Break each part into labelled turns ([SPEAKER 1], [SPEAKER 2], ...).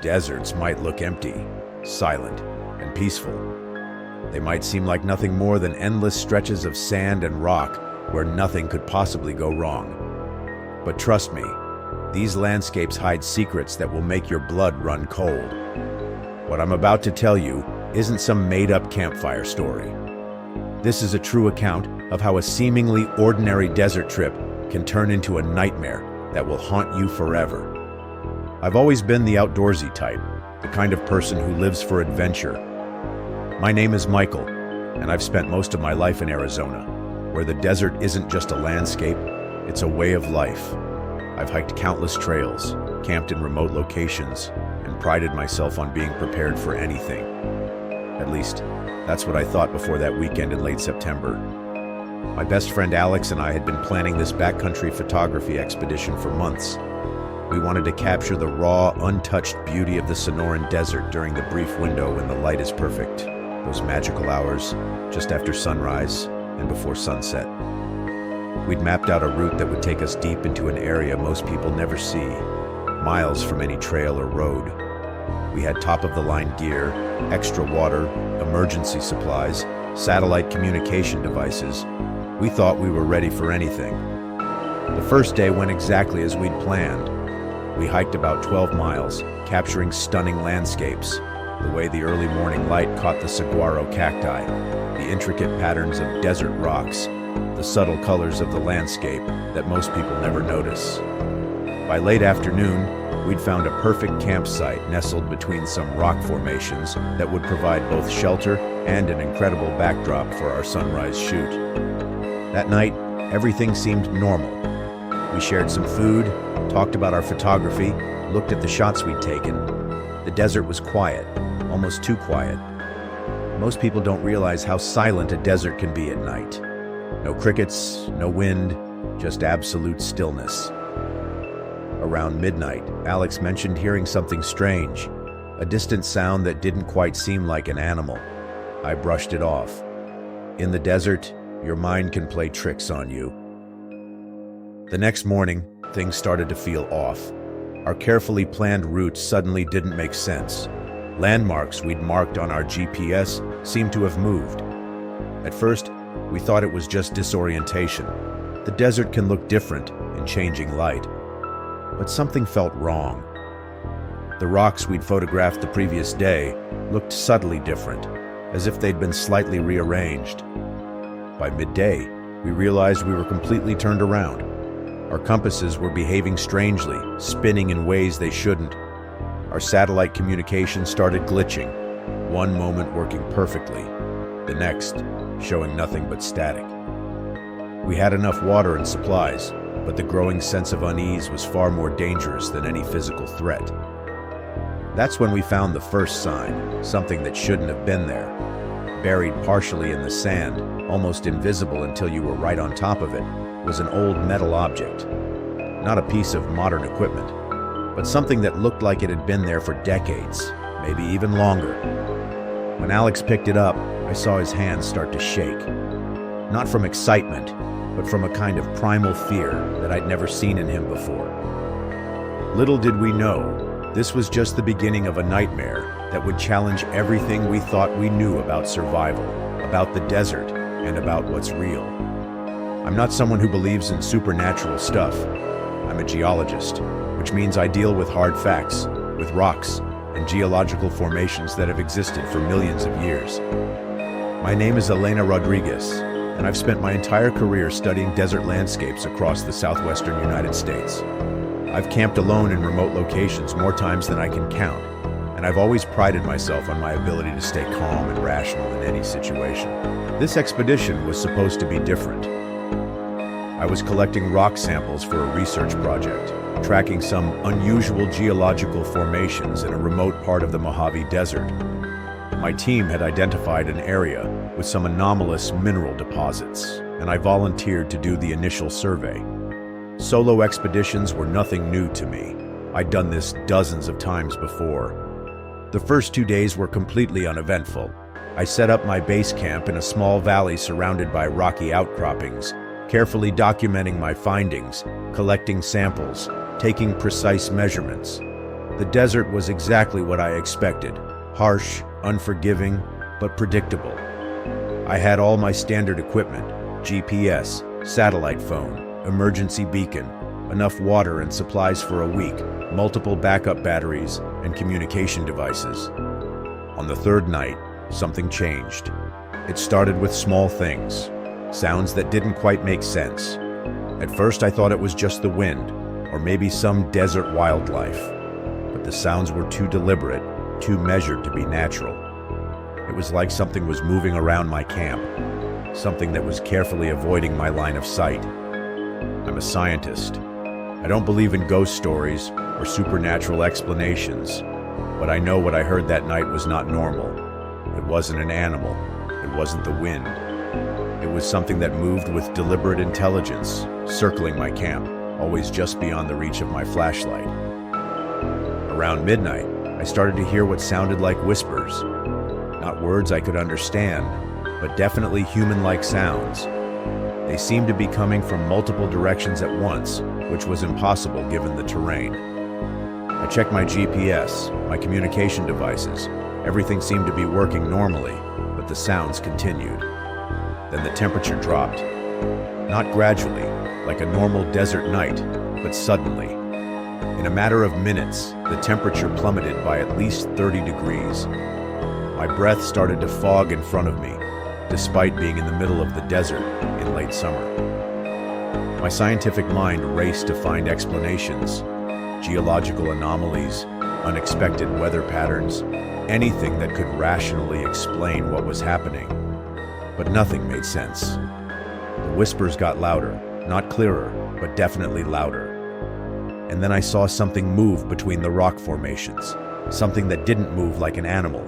[SPEAKER 1] Deserts might look empty, silent, and peaceful. They might seem like nothing more than endless stretches of sand and rock where nothing could possibly go wrong. But trust me, these landscapes hide secrets that will make your blood run cold. What I'm about to tell you isn't some made-up campfire story. This is a true account of how a seemingly ordinary desert trip can turn into a nightmare that will haunt you forever. I've always been the outdoorsy type, the kind of person who lives for adventure. My name is Michael, and I've spent most of my life in Arizona, where the desert isn't just a landscape, it's a way of life. I've hiked countless trails, camped in remote locations, and prided myself on being prepared for anything. At least, that's what I thought before that weekend in late September. My best friend Alex and I had been planning this backcountry photography expedition for months. We wanted to capture the raw, untouched beauty of the Sonoran Desert during the brief window when the light is perfect, those magical hours just after sunrise and before sunset. We'd mapped out a route that would take us deep into an area most people never see, miles from any trail or road. We had top-of-the-line gear, extra water, emergency supplies, satellite communication devices. We thought we were ready for anything. The first day went exactly as we'd planned. We hiked about 12 miles, capturing stunning landscapes, the way the early morning light caught the saguaro cacti, the intricate patterns of desert rocks, the subtle colors of the landscape that most people never notice. By late afternoon, we'd found a perfect campsite nestled between some rock formations that would provide both shelter and an incredible backdrop for our sunrise shoot. That night, everything seemed normal. We shared some food, talked about our photography, looked at the shots we'd taken. The desert was quiet, almost too quiet. Most people don't realize how silent a desert can be at night. No crickets, no wind, just absolute stillness. Around midnight, Alex mentioned hearing something strange, a distant sound that didn't quite seem like an animal. I brushed it off. In the desert, your mind can play tricks on you. The next morning, things started to feel off. Our carefully planned route suddenly didn't make sense. Landmarks we'd marked on our GPS seemed to have moved. At first, we thought it was just disorientation. The desert can look different in changing light. But something felt wrong. The rocks we'd photographed the previous day looked subtly different, as if they'd been slightly rearranged. By midday, we realized we were completely turned around. Our compasses were behaving strangely, spinning in ways they shouldn't. Our satellite communication started glitching, one moment working perfectly, the next showing nothing but static. We had enough water and supplies, but the growing sense of unease was far more dangerous than any physical threat. That's when we found the first sign, something that shouldn't have been there. Buried partially in the sand, almost invisible until you were right on top of it, was an old metal object. Not a piece of modern equipment, but something that looked like it had been there for decades, maybe even longer. When Alex picked it up, I saw his hands start to shake. Not from excitement, but from a kind of primal fear that I'd never seen in him before. Little did we know, this was just the beginning of a nightmare that would challenge everything we thought we knew about survival, about the desert, and about what's real. I'm not someone who believes in supernatural stuff. I'm a geologist, which means I deal with hard facts, with rocks, and geological formations that have existed for millions of years. My name is Elena Rodriguez, and I've spent my entire career studying desert landscapes across the southwestern United States. I've camped alone in remote locations more times than I can count, and I've always prided myself on my ability to stay calm and rational in any situation. This expedition was supposed to be different. I was collecting rock samples for a research project, tracking some unusual geological formations in a remote part of the Mojave Desert. My team had identified an area with some anomalous mineral deposits, and I volunteered to do the initial survey. Solo expeditions were nothing new to me. I'd done this dozens of times before. The first 2 days were completely uneventful. I set up my base camp in a small valley surrounded by rocky outcroppings, carefully documenting my findings, collecting samples, taking precise measurements. The desert was exactly what I expected. Harsh, unforgiving, but predictable. I had all my standard equipment: GPS, satellite phone, emergency beacon, enough water and supplies for a week, multiple backup batteries, and communication devices. On the third night, something changed. It started with small things, sounds that didn't quite make sense. At first I thought it was just the wind, or maybe some desert wildlife. But the sounds were too deliberate, too measured to be natural. It was like something was moving around my camp, something that was carefully avoiding my line of sight. I'm a scientist. I don't believe in ghost stories or supernatural explanations, but I know what I heard that night was not normal. It wasn't an animal. It wasn't the wind. It was something that moved with deliberate intelligence, circling my camp, always just beyond the reach of my flashlight. Around midnight, I started to hear what sounded like whispers. Not words I could understand, but definitely human-like sounds. They seemed to be coming from multiple directions at once, which was impossible given the terrain. I checked my GPS, my communication devices. Everything seemed to be working normally, but the sounds continued. Then the temperature dropped. Not gradually, like a normal desert night, but suddenly. In a matter of minutes, the temperature plummeted by at least 30 degrees. My breath started to fog in front of me, despite being in the middle of the desert in late summer. My scientific mind raced to find explanations: geological anomalies, unexpected weather patterns, anything that could rationally explain what was happening. But nothing made sense. The whispers got louder, not clearer, but definitely louder. And then I saw something move between the rock formations, something that didn't move like an animal,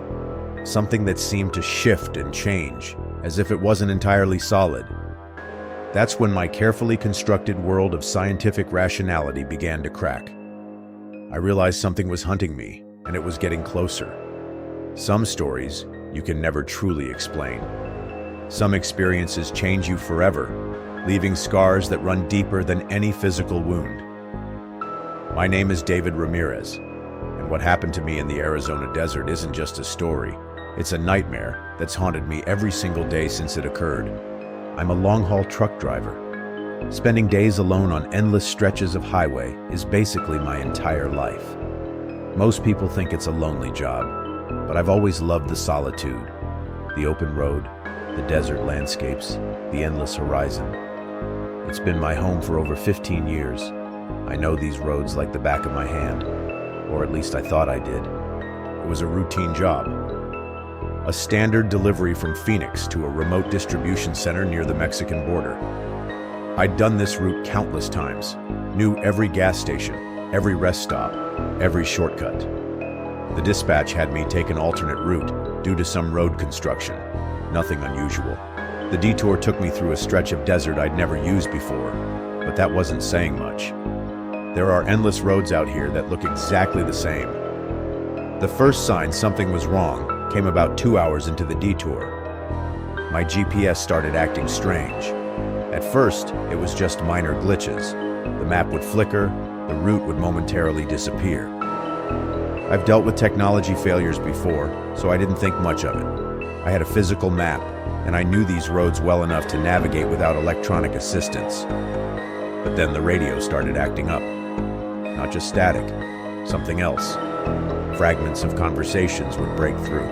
[SPEAKER 1] something that seemed to shift and change, as if it wasn't entirely solid. That's when my carefully constructed world of scientific rationality began to crack. I realized something was hunting me, and it was getting closer. Some stories you can never truly explain. Some experiences change you forever, leaving scars that run deeper than any physical wound. My name is David Ramirez, and what happened to me in the Arizona desert isn't just a story. It's a nightmare that's haunted me every single day since it occurred. I'm a long-haul truck driver. Spending days alone on endless stretches of highway is basically my entire life. Most people think it's a lonely job, but I've always loved the solitude, the open road, the desert landscapes, the endless horizon. It's been my home for over 15 years. I know these roads like the back of my hand, or at least I thought I did. It was a routine job. A standard delivery from Phoenix to a remote distribution center near the Mexican border. I'd done this route countless times, knew every gas station, every rest stop, every shortcut. The dispatch had me take an alternate route due to some road construction. Nothing unusual. The detour took me through a stretch of desert I'd never used before, but that wasn't saying much. There are endless roads out here that look exactly the same. The first sign something was wrong came about 2 hours into the detour. My GPS started acting strange. At first, it was just minor glitches. The map would flicker, the route would momentarily disappear. I've dealt with technology failures before, so I didn't think much of it. I had a physical map, and I knew these roads well enough to navigate without electronic assistance. But then the radio started acting up. Not just static, something else. Fragments of conversations would break through.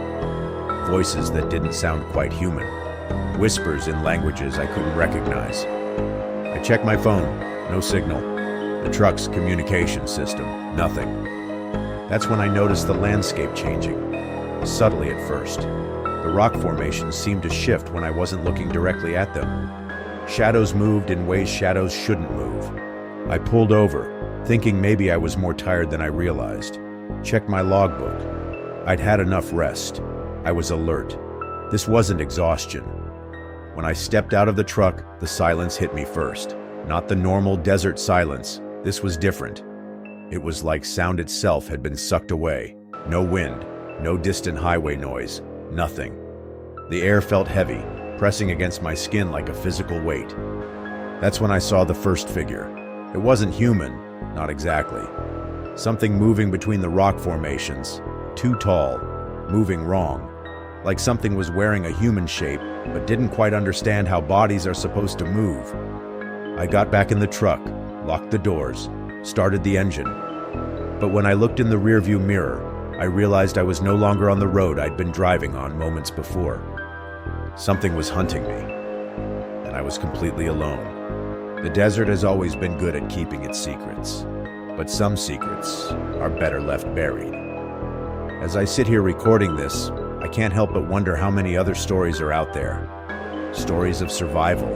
[SPEAKER 1] Voices that didn't sound quite human. Whispers in languages I couldn't recognize. I checked my phone, no signal. The truck's communication system, nothing. That's when I noticed the landscape changing, subtly at first. The rock formations seemed to shift when I wasn't looking directly at them. Shadows moved in ways shadows shouldn't move. I pulled over, thinking maybe I was more tired than I realized. Checked my logbook. I'd had enough rest. I was alert. This wasn't exhaustion. When I stepped out of the truck, the silence hit me first. Not the normal desert silence. This was different. It was like sound itself had been sucked away. No wind, no distant highway noise, nothing. The air felt heavy, pressing against my skin like a physical weight. That's when I saw the first figure. It wasn't human, not exactly. Something moving between the rock formations, too tall, moving wrong, like something was wearing a human shape but didn't quite understand how bodies are supposed to move. I got back in the truck, locked the doors, started the engine. But when I looked in the rearview mirror, I realized I was no longer on the road I'd been driving on moments before. Something was hunting me, and I was completely alone. The desert has always been good at keeping its secrets, but some secrets are better left buried. As I sit here recording this, I can't help but wonder how many other stories are out there. Stories of survival,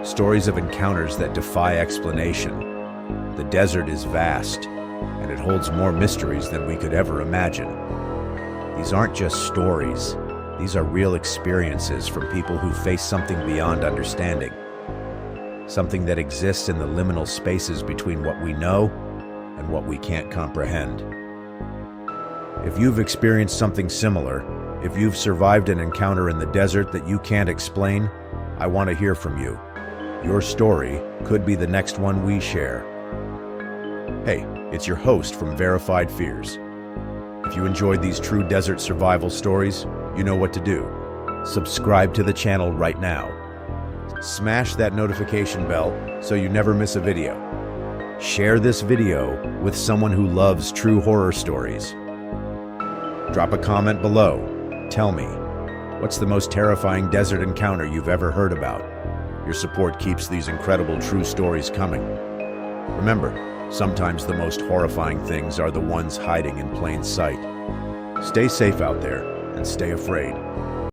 [SPEAKER 1] stories of encounters that defy explanation. The desert is vast, and it holds more mysteries than we could ever imagine. These aren't just stories. These are real experiences from people who face something beyond understanding. Something that exists in the liminal spaces between what we know and what we can't comprehend. If you've experienced something similar, if you've survived an encounter in the desert that you can't explain, I want to hear from you. Your story could be the next one we share. Hey, it's your host from Verified Fears. If you enjoyed these true desert survival stories, you know what to do. Subscribe to the channel right now. Smash that notification bell so you never miss a video. Share this video with someone who loves true horror stories. Drop a comment below. Tell me, what's the most terrifying desert encounter you've ever heard about? Your support keeps these incredible true stories coming. Remember, sometimes the most horrifying things are the ones hiding in plain sight. Stay safe out there and stay afraid.